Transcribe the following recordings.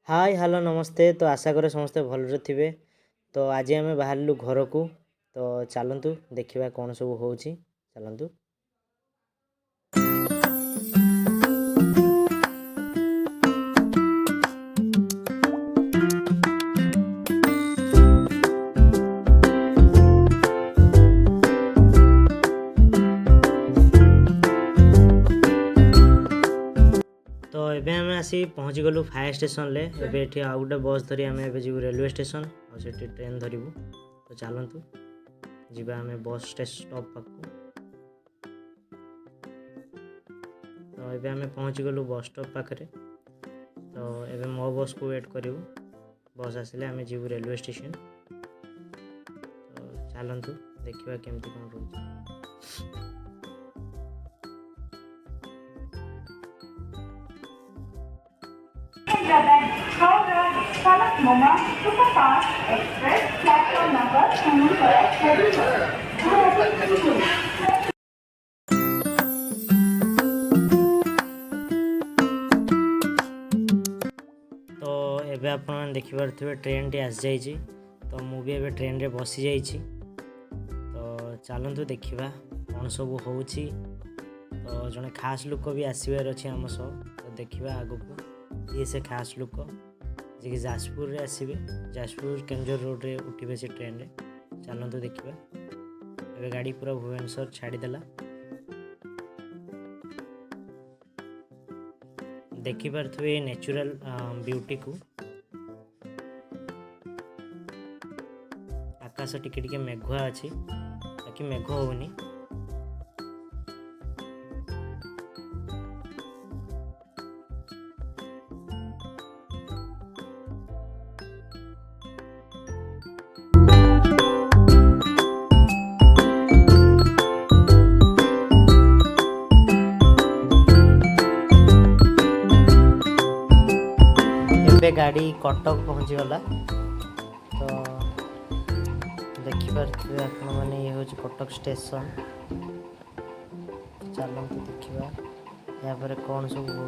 Hi hello नमस्ते। तो आशा करे समस्ते भलरे थिबे। तो आज आम बाहरलु घर को। तो चलतु देखा कौन सब हो चलतु। तो एबे आम आसी पहुँची गलु फायर स्टेशन ले। एबे एठी आउ गोटे बस धरी आम एबे जीवु रेलवे स्टेशन और सेठी ट्रेन धरिबु। तो चलतु जीवा आम बस स्टॉप पाखु। तो एबे आम पहुँची गलु बस स्टॉप पाखरे। तो एबे मो बस को वेट करिवु। बस आसिले आम जीवु रेलवे स्टेशन। तो चलतु देखिबा केमती कोन रहउछि। तो एबे आपण देखि पारथिबे ट्रेन टी आस जाइछि। तो मु भी एबे ट्रेन रे बसी जाइछि। तो चलतु देखिबा कोन सब होउछि। तो जने खास लोक भी आसीबार अछि हम सब। तो देखिबा आगु को ये से खास लोक जे कि जाजपुर रे आसीबे। जाजपुर केंजर रोड रे उठिबे से ट्रेन रे। चलतु देखिबा। एबे गाड़ी पूरा भुवनेश्वर छाड़ी देला। देखि पारथिबे नेचुरल ब्यूटी को। आकाश टिके टिके मेघुआ अछि बाकी मेघ होउनी। एबे गाड़ी कटक पहुँची गला। तो देखिपारे आपण मैंने ये हूँ कटक स्टेशन। चलते देखा यहाँ कौन सब हो।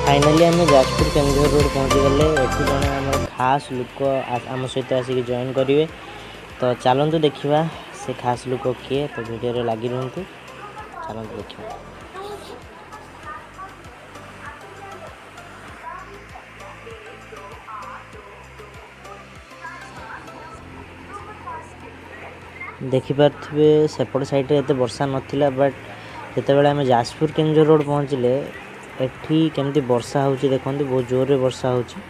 फाइनाली आम जाजपुर केन्दुझर रोड पहुँची गले। एठू जड़े आम खास लोक आम सहित आसिक जॉइन करेंगे। तो चलतु देखा से खास लोक किए। तो वीडियो लगी रुहतु, चलतु देखा। देखिपे सेपट साइड एत वर्षा नाला, बट जिते आम जाजपुर केन्दुझर रोड पहुँचले एठी केमती वर्षा होची देखंतु, बहुत जोर रे वर्षा होची।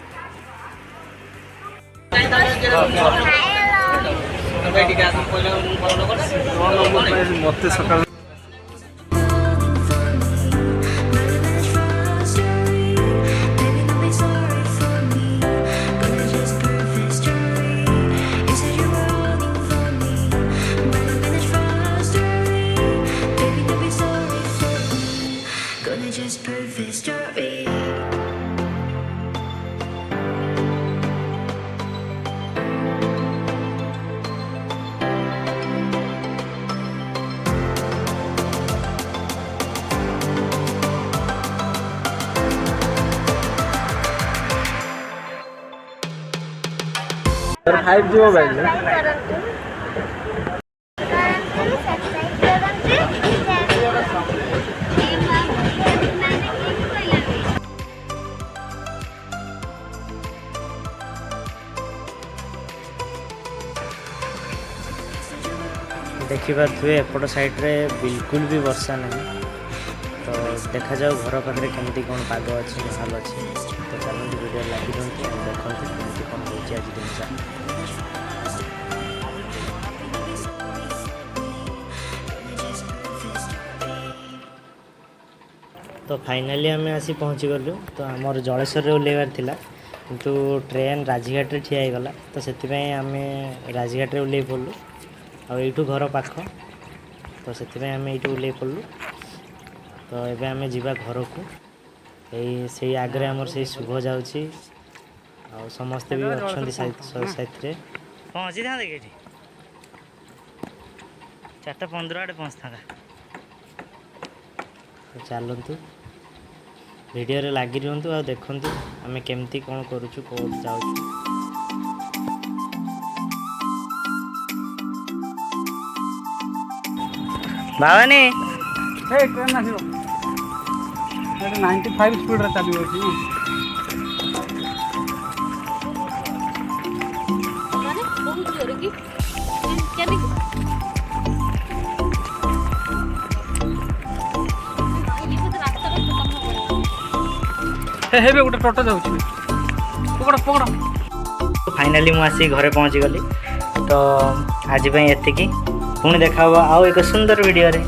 फाइव जी मोबाइल देखिपे एपट साइड्रे बिल्कुल भी वर्षा नहीं। तो देखा जाऊ घर पाखे केमती कौन पाग अच्छी माहौल अच्छी। तो चलते वीडियो लगी रुहतु, देखते केमती कौन हो आज दिन। तो फाइनाली आम आसी पहुँची गलु। तो आमर जलेश्वर ओल्लैबार थिला, किंतु ट्रेन राजघाट रे ठिया होगला। तो से आम राजघाट रे ओल्लै पड़लु। आठू घर पाख, तो से आम ये ओल्लै पड़लु। तो ये आम जा घर को यही आगे आमर से शुभ जाऊँगी। आ समस्ते भी अच्छा साथ पहुँची था 4:15 आड़े पहुँच था। तो चलतु वीडियो रे लगी रुहतु, आ देखंतु आमे केमती कौन करूछु, कोड जाउछु। बाबानी हे ट्रेन आसिबो 95 स्पीड रे चलियो छी। माने बहुत जोर की केनी हे गोटे टोटो जाऊँगी, पकड़ पकड़। फाइनाली मु आसी घरे पहुँची गली। तो आज एतिकी, पुणी देखा आउ एक सुंदर वीडियो रे।